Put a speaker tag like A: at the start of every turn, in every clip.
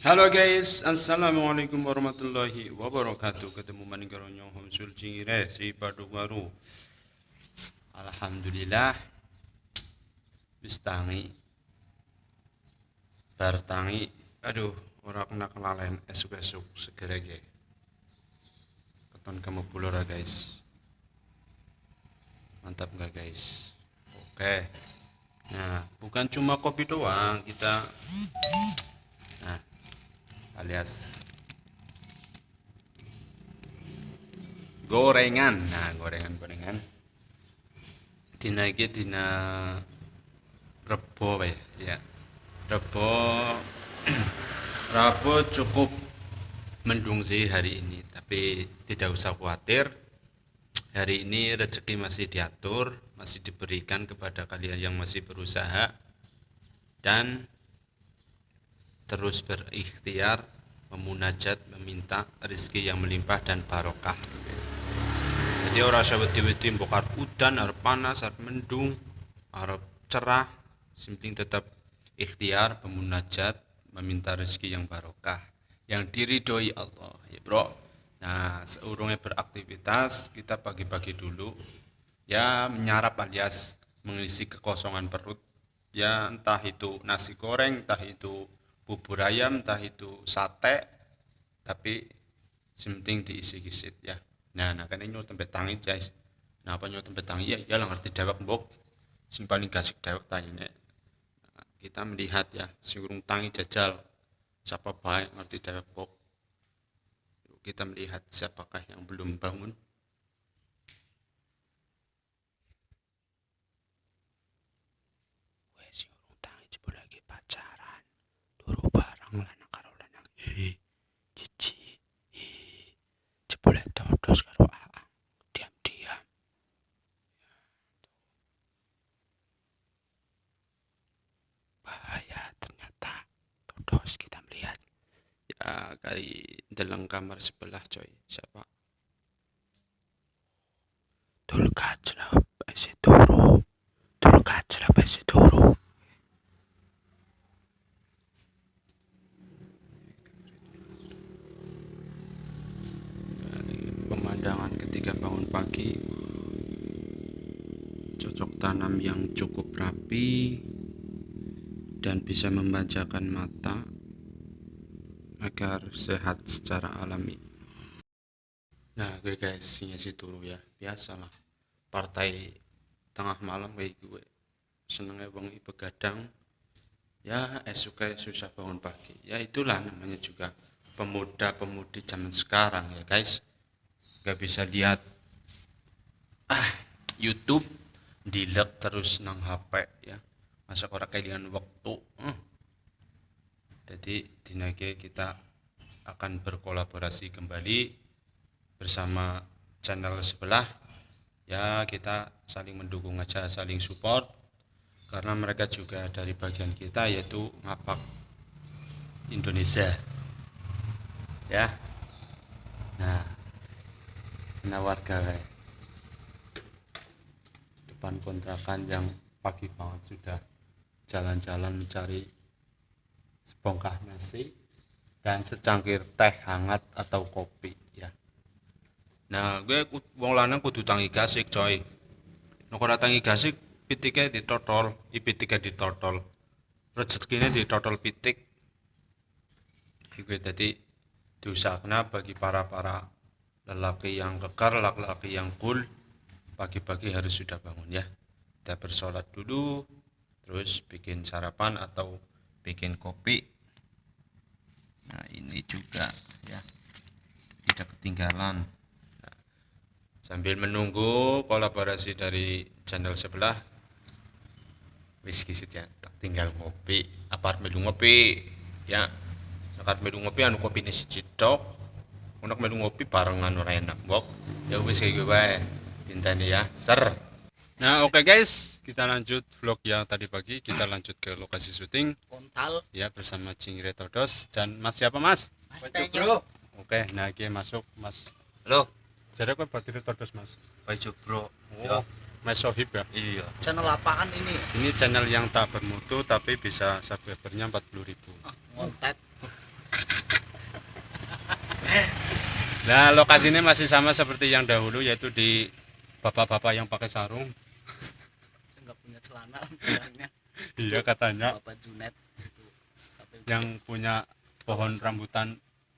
A: Halo guys, assalamualaikum warahmatullahi wabarakatuh. Ketemu maning karo Hom Sulcingire si Badung Baru. Alhamdulillah wis tangi. Bar tangi. Aduh, ora kena kelalen esuk-esuk segera ge. Keton kamu bulora guys. Mantap enggak guys? Oke. Nah, bukan cuma kopi doang, kita nah alias gorengan. Nah, gorengan dina iki dina Rebo ya. Rebo Rabu cukup mendung sih hari ini, tapi tidak usah khawatir. Hari ini rezeki masih diatur, masih diberikan kepada kalian yang masih berusaha dan terus berikhtiar memunajat, meminta rezeki yang melimpah dan barokah. Jadi ora usah wedi-wedi mbok arep udan, arep panas, arep mendung, arep cerah, penting tetap ikhtiar, memunajat, meminta rezeki yang barokah, yang diridhoi Allah, ya bro. Nah, seurungnya beraktivitas, kita pagi-pagi dulu, ya menyarap alias mengisi kekosongan perut, ya entah itu nasi goreng, entah itu bubur ayam, entah itu sate, tapi penting diisi kisit ya. Nah kan ini tempat tangi guys. Nah apa nyuruh tempat tangi ya lah ngerti dewek mbok. Sing paling gasik dewek tangi nek. Kita melihat ya, sing urung tangi jajal siapa baik ngerti dewek mbok. Kita melihat siapakah yang belum bangun. Wes sing urung tangi jebul lagi pacaran. Turu bareng lanang karo lanang. Cici. Jebul todos karo diam-diam. Bahaya ternyata. Todos kita melihat. Ya kali dalam kamar sebelah coy. Siapa? Tulkajla besi turu. Tulkajla besi turu. Pemandangan ketika bangun pagi, cocok tanam yang cukup rapi dan bisa memanjakan mata agar sehat secara alami. Nah gue guys, si turu ya, biasalah partai tengah malam kayak gue senengnya wengi begadang ya, suka susah bangun pagi ya, itulah namanya juga pemuda-pemudi zaman sekarang ya guys. Gak bisa lihat YouTube dilek terus nang HP ya, masa orang kayak dengan waktu. Jadi dinage kita akan berkolaborasi kembali bersama channel sebelah ya, kita saling mendukung aja, saling support, karena mereka juga dari bagian kita, yaitu ngapak Indonesia ya. Nah warga depan kontrakan yang pagi banget sudah jalan-jalan mencari sebongkah nasi dan secangkir teh hangat atau kopi ya. Nah gue wong lanang kudu tangi gasik coy. Nek ora tangi gasik pitike ditotol, pitike ditotol, rezekine ditotol pitik. Iku tadi diusahakan bagi para lelaki yang kekar, laki-laki yang cool, pagi-pagi harus sudah bangun ya. Kita bersolat dulu, terus bikin sarapan atau bikin kopi. Nah ini juga ya, tidak ketinggalan. Nah, sambil menunggu kolaborasi dari channel sebelah, wis kisit ya, tak tinggal ngopi. Apa melu ngopi ya? Nekat melu ngopi anu kopine siji tok. Unek melu ngopi barengan ora enak mbok. Ya wis kayak gue pintane ya. Ser. Nah oke guys, kita lanjut vlog yang tadi pagi. Kita lanjut ke lokasi syuting
B: Kontal
A: ya bersama Cingre Todos dan Mas siapa Mas?
B: Mas Bro.
A: Oke, nah iki masuk Mas.
B: Halo,
A: Jadi aku Batiri Todos Mas.
B: Baju Bro.
A: Oh, Mas Sohib ya?
B: Iya. Channel apaan ini?
A: Ini channel yang tak bermutu tapi bisa subscribernya 40.000.
B: Ngontet.
A: Nah, lokasinya masih sama seperti yang dahulu, yaitu di bapak-bapak yang pakai sarung.
B: Enggak punya celana bilangnya.
A: Iya katanya,
B: Bapak Junet itu. Tapi,
A: yang punya pohon rambutan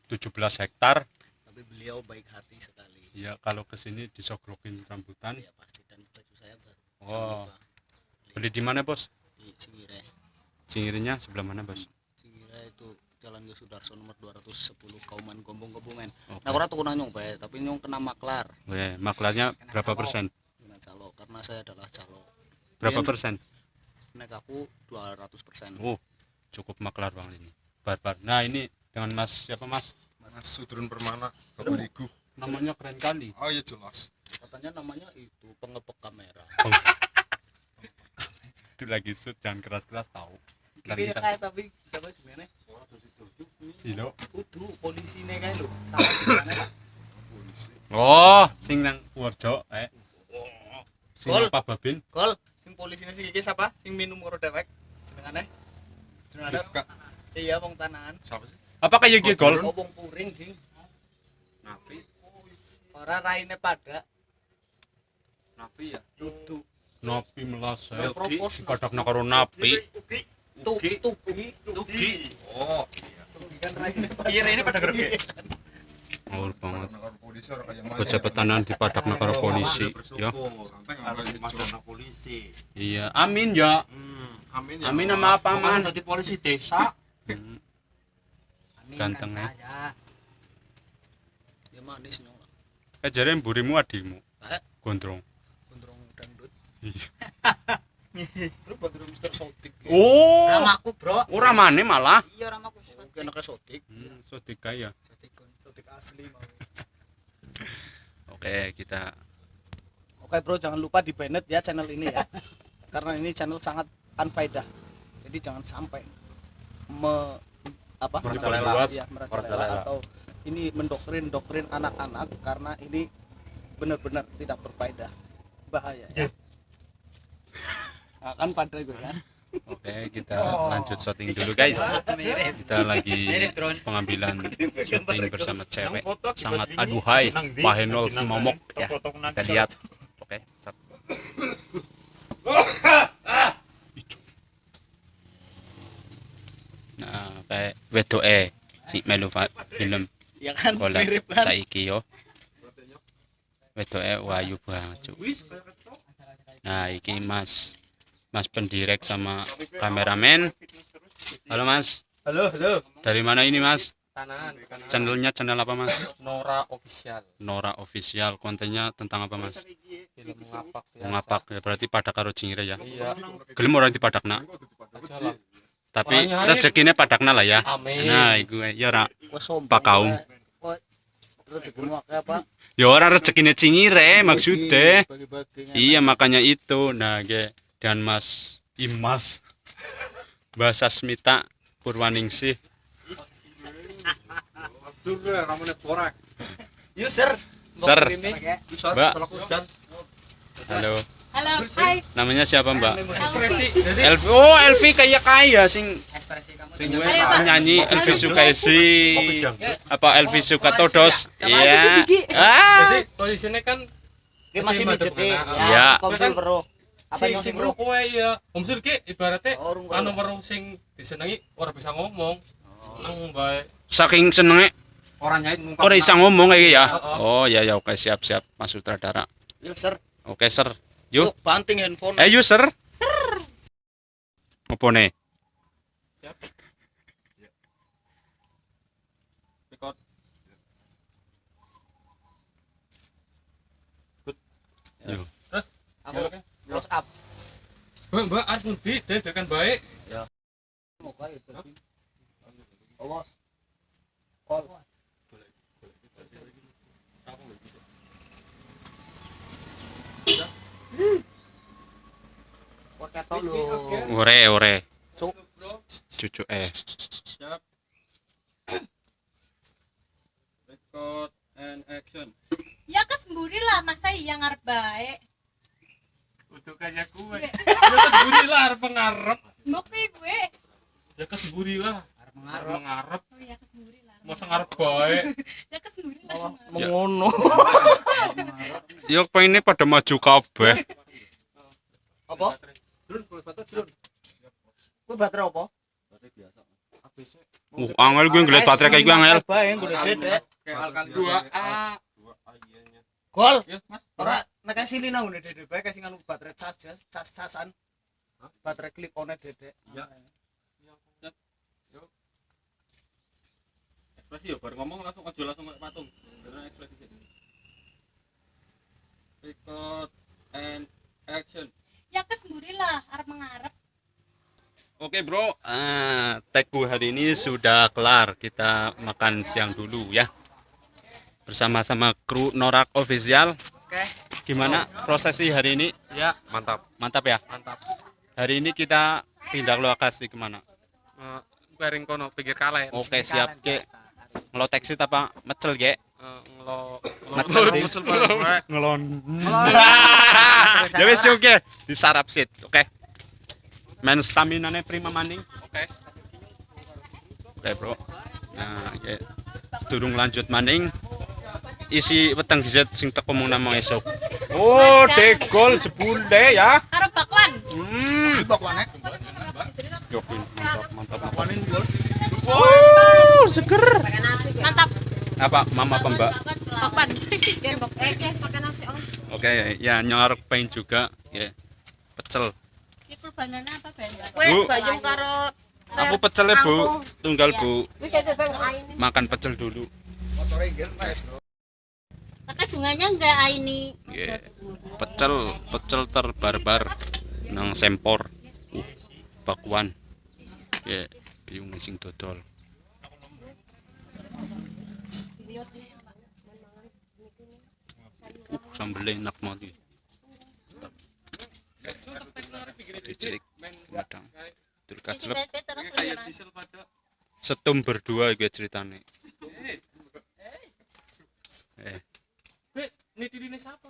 A: 17 hektar.
B: tapi beliau baik hati sekali.
A: Iya, kalau kesini disogrokin rambutan.
B: Ya pasti, dan baju saya baru.
A: Oh,
B: Jangan lupa.
A: beli di mana bos?
B: Di Cingire.
A: Cingirinya sebelah mana bos?
B: Cingire itu Jalan Yosudarso nomor 210 Kauman Gombong Kebumen.
A: Oke.
B: Nah, orang tuh kena nyong bae, tapi nyong kena maklar.
A: Oke, maklarnya berapa persen?
B: Kena calo karena saya adalah calo.
A: Berapa
B: Yen
A: persen?
B: Naik aku 200%.
A: Oh, cukup maklar bang ini. Barbar. Nah ini dengan Mas siapa Mas?
C: Mas Sudrun Permana, Bapak Ligu.
A: Namanya keren kali.
C: Oh iya jelas.
B: Katanya namanya itu pengepek kamera.
A: Itu lagi shoot, jangan keras-keras tahu. Ntar
B: Kira
A: kita
B: kayak tapi siapa gimana?
A: Silo.
B: Kudu polisi nih kayak lu. Sama gimana lah.
C: Polisi.
A: Oh, sing nang Purworejo, Sing
B: Gol.
A: nang Pak Babin.
B: Gol, sing polisinya si Kiki siapa? Sing minum karo dewek. Senengane? Senengane?
C: Kak,
B: Iya, wong tanahan.
C: siapa sih?
A: Apa kayak gitu gol?
B: Oh, wong puring, Ding.
A: Nafi.
B: Ora raine pada
A: Nafi ya.
B: dudu.
A: Napi melas.
B: Ya, propos.
A: Dikadakna karo napi.
B: Tugi.
C: Oh,
B: Tugi kan raine.
D: Iya ini pada grogi.
A: Ngawur banget.
C: karena kalau polisi orang kayak mana?
A: Pejabatana dipadakna karo polisi, ya.
C: Santai nggak kayak gitu.
D: Polisi.
A: Iya, amin ya.
C: Amin ya.
A: Amin sama apa man?
D: Jadi polisi desa.
A: Hmm, Gantengnya.
B: Ya manis nyong.
A: Jare mburimu adikmu.
B: Eh,
A: Gondrong.
B: gondrong dangdut.
A: Iya.
B: Lu bantu Mister Sotik.
A: Oh,
B: Ramaku, Bro.
A: ora maneh malah.
B: Iya, ramaku. Oke, anaknya Sotik.
A: Sotik kaya.
B: Sotik asli mau.
A: Oke, kita
B: Oke bro, jangan lupa di banned ya channel ini ya. Karena ini channel sangat unfaedah. Jadi jangan sampai
A: Merajalela.
B: Ya, merajalela atau ini mendoktrin anak-anak karena ini benar-benar tidak berfaedah. Bahaya ya. Nah, kan pada gue kan.
A: Oke, kita lanjut syuting dulu guys. Kita lagi pengambilan syuting bersama cewek. Sangat aduhai, pahenol semomok ya. Kita lihat. Oke, set. Nah, kayak wedoke si melu film
B: Ya kan
A: kolek
B: mirip kan.
A: saiki yo. Wedoke wayu banget, Cuk. Nah, iki Mas pendirek sama kameramen. Halo Mas,
D: Halo.
A: dari mana ini Mas?
D: Kanan.
A: Channelnya channel apa Mas?
D: Nora official.
A: Nora Official. Kontennya tentang apa Mas?
D: Film ngapak biasa.
A: Ngapak ya, berarti padak karo Cingire ya.
D: Iya.
A: Gelem orang dipadakna,
D: Aja lah.
A: tapi
D: Orangnya hari-
A: rezekine padakna lah ya.
D: Amin.
A: Nah, iku ya ora.
B: Wes sombong.
A: Pak Kaum.
B: Kok rezekimu akeh apa?
A: Ya ora rezekine Cingire maksudnya.
B: Bagi-bagi.
A: Iya, makanya itu. Nah, ge dan Mas Imas Bahasa Smita Purwaningsih.
B: User.
A: Ser.
B: Krimis.
A: Mbak. Halo.
E: Halo, hai.
A: Namanya siapa, Mbak?
D: Ekspresi. Jadi
A: Elvi. Oh, Elvi kayak kaya sing
B: Ekspresi kamu.
A: sing
E: Ayo, Pak.
A: nyanyi Elvi Sukaisi. Apa Elvi Sukatodos?
E: Sama
A: Iya.
E: Elvi Sugigi.
D: jadi posisinya kan
B: Dia masih
D: madep
B: mijeti.
D: kena.
A: Iya.
B: Konsul bro. Apa
D: sing
B: yang
D: sing
B: bro?
D: bro kowe ya. Omsul ki ibaratnya
B: Orang
D: anu weruh sing disenengi ora bisa ngomong. Nang bae.
A: Saking senenge
D: Orangnya itu
A: ora bisa ngomong kayak ya. Oh, ya ya oke siap-siap Mas Sutradara.
B: User.
A: Oke, Sir. Yuk.
B: Yuk banting handphone.
A: Ayo, Sir. Apa nih? Yuk.
B: Aku close up.
D: Mbak arep pundi dedekan baik.
B: Muka itu. Awas. Call. Kok ketok lho.
A: Ore.
B: Cuk.
A: Cucu
C: Record and action.
E: Ya kesemburi lah, masa iya ngarep baik.
D: Untuk kayak gue. Ya kesemburi lah arep ngarep.
E: Mbok gue.
D: Ya kesemburi lah.
B: Arep
D: Arep
B: mengarep.
D: ngarep.
E: Oh iya kesemburi lah.
D: Masa ngarep baik.
E: Ya kesemburi lah.
B: malah mengono.
A: Yo ini pada maju kabeh.
B: Apa? Drone, drone. Kuwi baterai apa? Baterai biasa. ABC.
A: Angel gue ngeliat baterai kayak gue angel.
B: Bae nggo dedek.
C: Kayak alkali
D: 2A.
C: 2A iya.
B: Gol.
C: Ya, Mas.
B: Ora nek sini nang ngene dedek bae kasih nganu baterai casan. Baterai clip on dedek.
C: Ya. Ekspresi ya, baru ngomong langsung aja langsung kayak patung. Karena ekspresi sih. Record and action.
E: Ya kes mburi lah arep mengarep.
A: Oke bro, tagku hari ini sudah kelar. Kita makan siang dulu ya. Bersama-sama kru Norak Official.
B: Oke.
A: Gimana prosesi hari ini?
D: Ya, mantap.
A: Mantap ya?
D: Mantap.
A: Hari ini kita pindah lokasi kemana?
D: Garing kono pinggir kalen.
A: Oke siap ke. Ngelotek sih apa mecel ge?
C: Muncul bareng gue.
A: Ngelon. Ya wis oke, disarap sit. Oke. Main stamina-ne prima maning.
D: Oke.
A: Oke, Bro. Nah, ya. Durung lanjut maning. Isi weteng giset sing teko mung nang esuk. Oh, degol jebule ya.
E: Arep bakwan.
B: Bakwane.
A: Yo, mantap, mantap.
B: Bakwanin gol.
A: Wow, seger.
E: Mantap.
A: Apa mama apa mbak?
E: Bakwan.
F: pakai nasi om.
A: Oke, ya nyorok pain juga. Ya. Pecel.
E: Itu banana apa banana?
F: Kue
A: Bu.
F: bajung karo.
A: Aku pecelnya, Bu. Tunggal, Bu.
F: Wih kayak bang aini.
A: Makan pecel dulu.
C: Motornya gel naik.
E: Pakai bunganya enggak ini.
A: Yeah. Pecel terbarbar nang sempor. Bakwan. Ya, biung sing dodol. Sambel enak banget. Cilik madang. Dul kaclep
D: Kayak diesel pada.
A: setum berdua iki ceritane.
D: Be, ini siapa?